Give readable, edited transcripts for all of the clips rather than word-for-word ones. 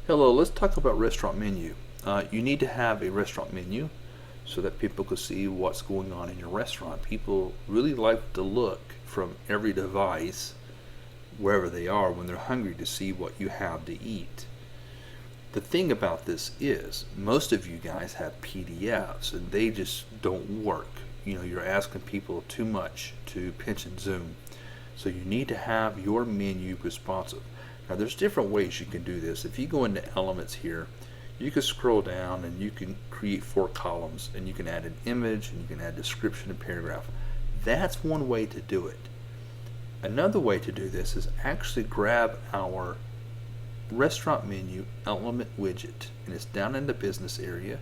Hello, let's talk about restaurant menu. You need to have a restaurant menu so that people can see what's going on in your restaurant. People really like to look from every device, wherever they are, when they're hungry to see what you have to eat. The thing about this is, most of you guys have PDFs and they just don't work. You're asking people too much to pinch and zoom. So you need to have your menu responsive. Now there's different ways you can do this. If you go into elements here, you can scroll down and you can create 4 columns and you can add an image and you can add description and paragraph. That's one way to do it. Another way to do this is actually grab our restaurant menu element widget, and it's down in the business area.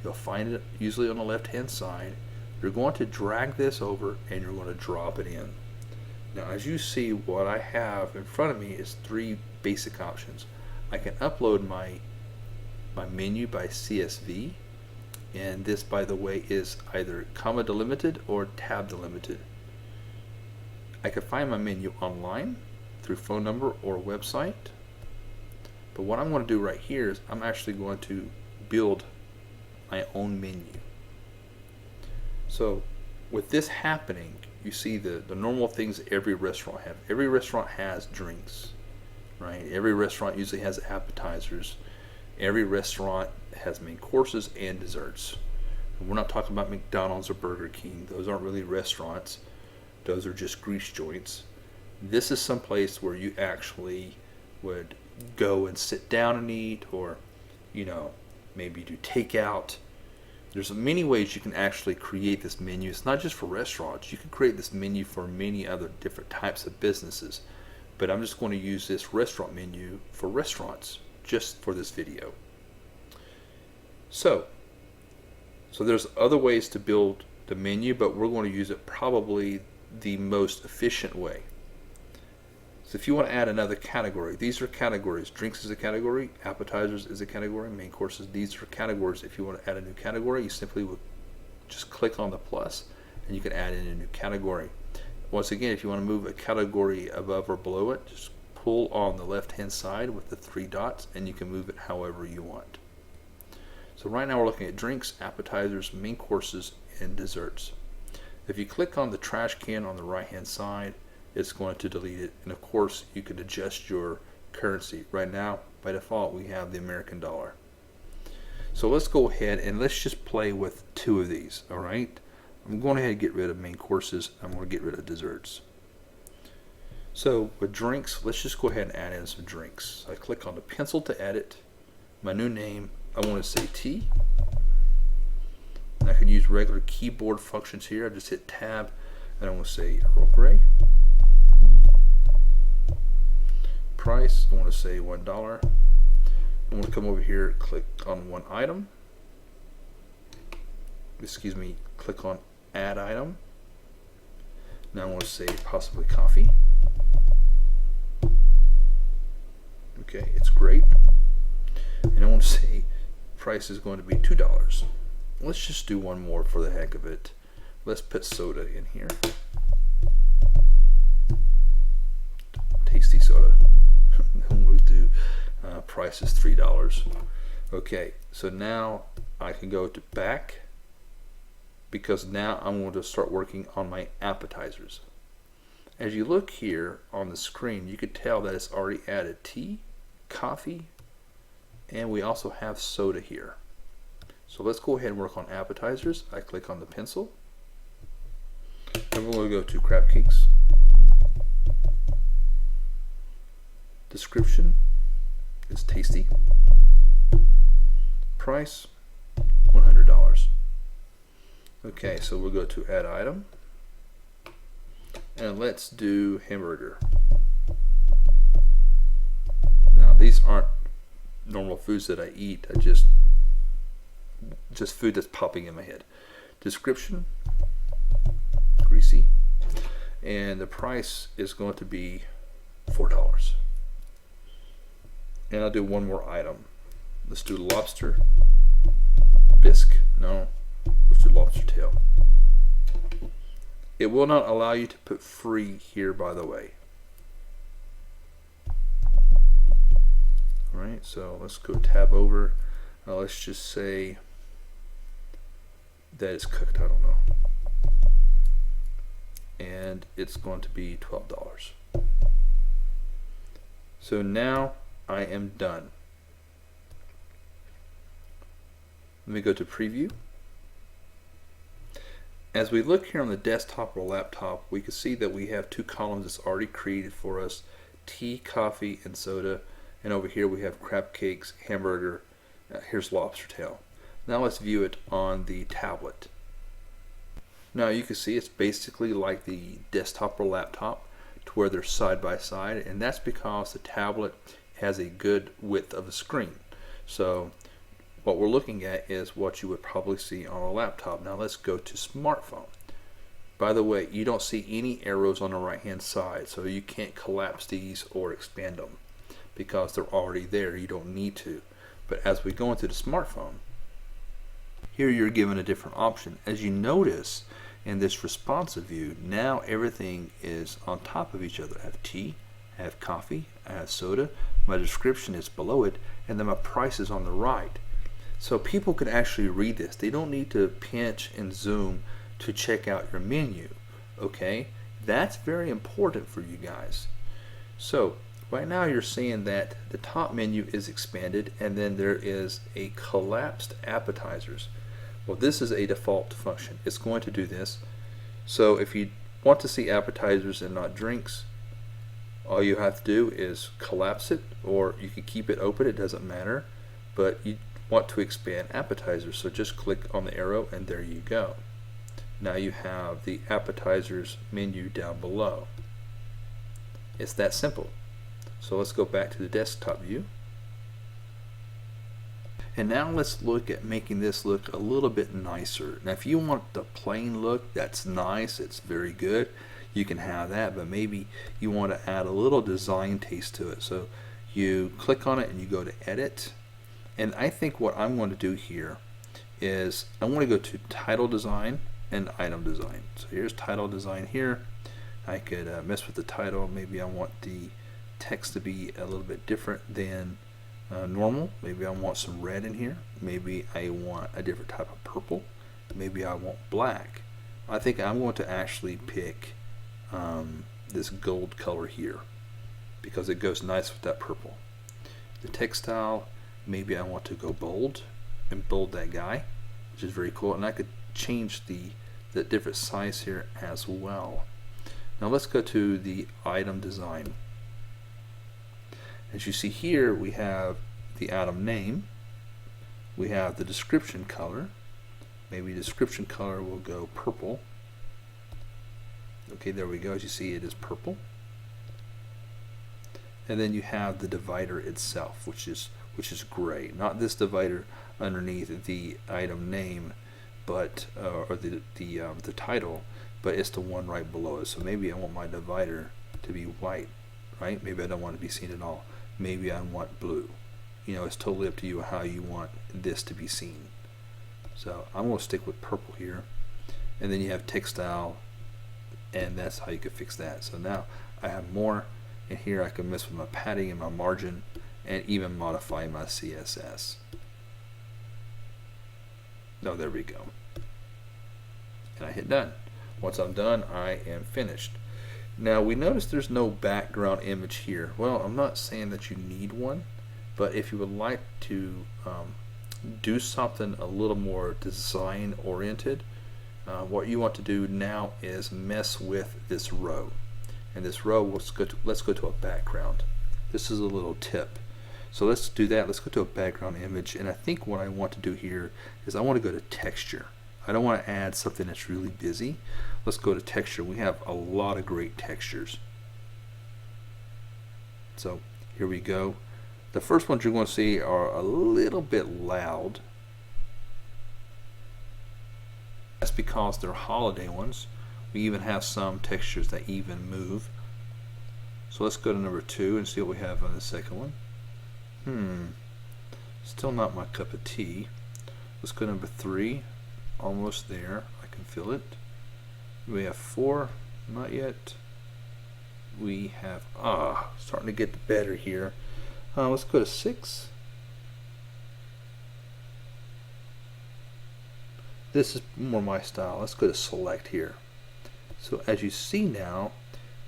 You'll find it usually on the left hand side. You're going to drag this over and you're going to drop it in. Now as you see, what I have in front of me is 3 basic options. I can upload my menu by CSV, and this, by the way, is either comma delimited or tab delimited. I can find my menu online through phone number or website, but what I'm going to do right here is I'm actually going to build my own menu. So with this happening, you see the normal things every restaurant have. Every restaurant has drinks, right? Every restaurant usually has appetizers. Every restaurant has main courses and desserts. And we're not talking about McDonald's or Burger King. Those aren't really restaurants. Those are just grease joints. This is some place where you actually would go and sit down and eat, or maybe do takeout. There's many ways you can actually create this menu. It's not just for restaurants. You can create this menu for many other different types of businesses. But I'm just going to use this restaurant menu for restaurants just for this video. So there's other ways to build the menu, but we're going to use it probably the most efficient way. So if you want to add another category, these are categories. Drinks is a category, appetizers is a category, main courses, these are categories. If you want to add a new category, you simply would just click on the plus and you can add in a new category. Once again, if you want to move a category above or below it, just pull on the left hand side with the 3 dots and you can move it however you want. So right now we're looking at drinks, appetizers, main courses, and desserts. If you click on the trash can on the right hand side, it's going to delete it, and of course you could adjust your currency. Right now by default we have the American dollar. So let's go ahead and let's just play with 2 of these. Alright, I'm going ahead and get rid of main courses. I'm going to get rid of desserts. So with drinks, let's just go ahead and add in some drinks. I click on the pencil to edit. My new name, I want to say tea, and I can use regular keyboard functions here. I just hit tab and I want to say Earl Grey. Price, I want to say $1. I want to come over here, click on one item. Excuse me, click on add item. Now I want to say possibly coffee. Okay, it's great. And I want to say price is going to be $2. Let's just do one more for the heck of it. Let's put soda in here. Tasty soda. Then we'll do price is $3. Okay, so now I can go to back, because now I'm going to start working on my appetizers. As you look here on the screen, you can tell that it's already added tea, coffee, and we also have soda here. So let's go ahead and work on appetizers. I click on the pencil, and we're going to go to crab cakes. Description is tasty. Price $100. Okay, so we'll go to add item, and let's do hamburger. Now these aren't normal foods that I eat. I just food that's popping in my head. Description, greasy, and the price is going to be $4. And I'll do one more item. Let's do lobster bisque. No, let's do lobster tail. It will not allow you to put free here, by the way. All Alright, so let's go tab over. Let's just say that it's cooked, I don't know. And it's going to be $12. So now I am done. Let me go to preview. As we look here on the desktop or laptop, we can see that we have two columns that's already created for us: tea, coffee, and soda. And over here we have crab cakes, hamburger, here's lobster tail. Now let's view it on the tablet. Now you can see it's basically like the desktop or laptop, to where they're side by side, and that's because the tablet has a good width of a screen. So what we're looking at is what you would probably see on a laptop. Now let's go to smartphone. By the way, you don't see any arrows on the right hand side, so you can't collapse these or expand them because they're already there. You don't need to. But as we go into the smartphone, here you're given a different option. As you notice in this responsive view, now everything is on top of each other. I have tea, I have coffee, I have soda, my description is below it, and then my price is on the right. So people can actually read this. They don't need to pinch and zoom to check out your menu. Okay, that's very important for you guys. So right now you're seeing that the top menu is expanded, and then there is a collapsed appetizers. Well, this is a default function. It's going to do this. So if you want to see appetizers and not drinks, all you have to do is collapse it, or you can keep it open, it doesn't matter. But you want to expand appetizers, so just click on the arrow and there you go. Now you have the appetizers menu down below. It's that simple. So let's go back to the desktop view. And now let's look at making this look a little bit nicer. Now if you want the plain look, that's nice, it's very good, you can have that, but maybe you want to add a little design taste to it. So you click on it and you go to edit. And I think what I'm going to do here is I want to go to title design and item design. So here's title design here. I could mess with the title. Maybe I want the text to be a little bit different than normal. Maybe I want some red in here. Maybe I want a different type of purple. Maybe I want black. I think I'm going to actually pick this gold color here because it goes nice with that purple. The text style, maybe I want to go bold and bold that guy, which is very cool. And I could change the different size here as well. Now let's go to the item design. As you see here, we have the item name, we have the description color. Maybe description color will go purple. Okay, there we go. As you see, it is purple. And then you have the divider itself, which is gray. Not this divider underneath the item name, but or the title, but it's the one right below it. So maybe I want my divider to be white, right? Maybe I don't want to be seen at all. Maybe I want blue. You know, it's totally up to you how you want this to be seen. So I'm going to stick with purple here. And then you have text style, and that's how you can fix that. So now I have more, and here I can mess with my padding and my margin, and even modify my CSS. Oh, there we go. And I hit done. Once I'm done, I am finished. Now we notice there's no background image here. Well, I'm not saying that you need one, but if you would like to do something a little more design oriented, what you want to do now is mess with this row. And this row, let's go to a background. This is a little tip. So let's do that. Let's go to a background image, and I think what I want to do here is I want to go to texture. I don't want to add something that's really busy. Let's go to texture. We have a lot of great textures. So here we go. The first ones you're going to see are a little bit loud. That's because they're holiday ones. We even have some textures that even move. So let's go to number 2 and see what we have on the second one. Still not my cup of tea. Let's go to number 3. Almost there. I can feel it. We have 4. Not yet. We have starting to get better here. Let's go to 6. This is more my style. Let's go to select here. So as you see now,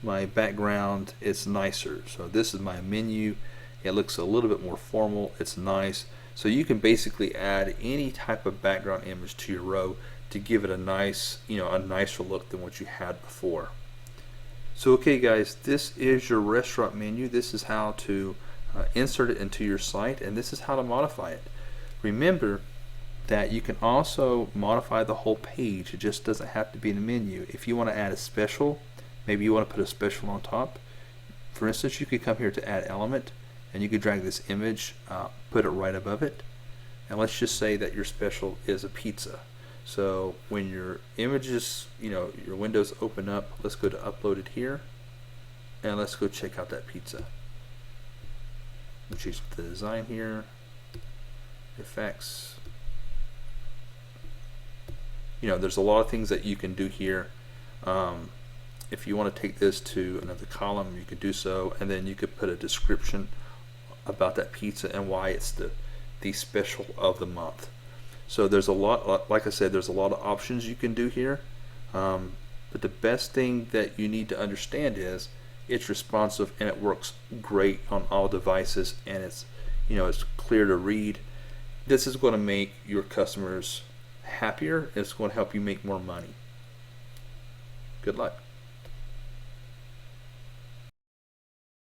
my background is nicer. So this is my menu. It looks a little bit more formal. It's nice. So you can basically add any type of background image to your row to give it a nice, a nicer look than what you had before. So okay guys, this is your restaurant menu. This is how to insert it into your site, and this is how to modify it. Remember that you can also modify the whole page. It just doesn't have to be in the menu. If you want to add a special, maybe you want to put a special on top. For instance, you could come here to add element, and you could drag this image, put it right above it, and let's just say that your special is a pizza. So when your images, your windows open up, let's go to upload it here, and let's go check out that pizza. We'll change the design here, effects. There's a lot of things that you can do here. If you want to take this to another column, you could do so, and then you could put a description about that pizza and why it's the special of the month. So there's a lot, like I said, there's a lot of options you can do here. But the best thing that you need to understand is it's responsive and it works great on all devices, and it's clear to read. This is going to make your customers happier. It's going to help you make more money. Good luck.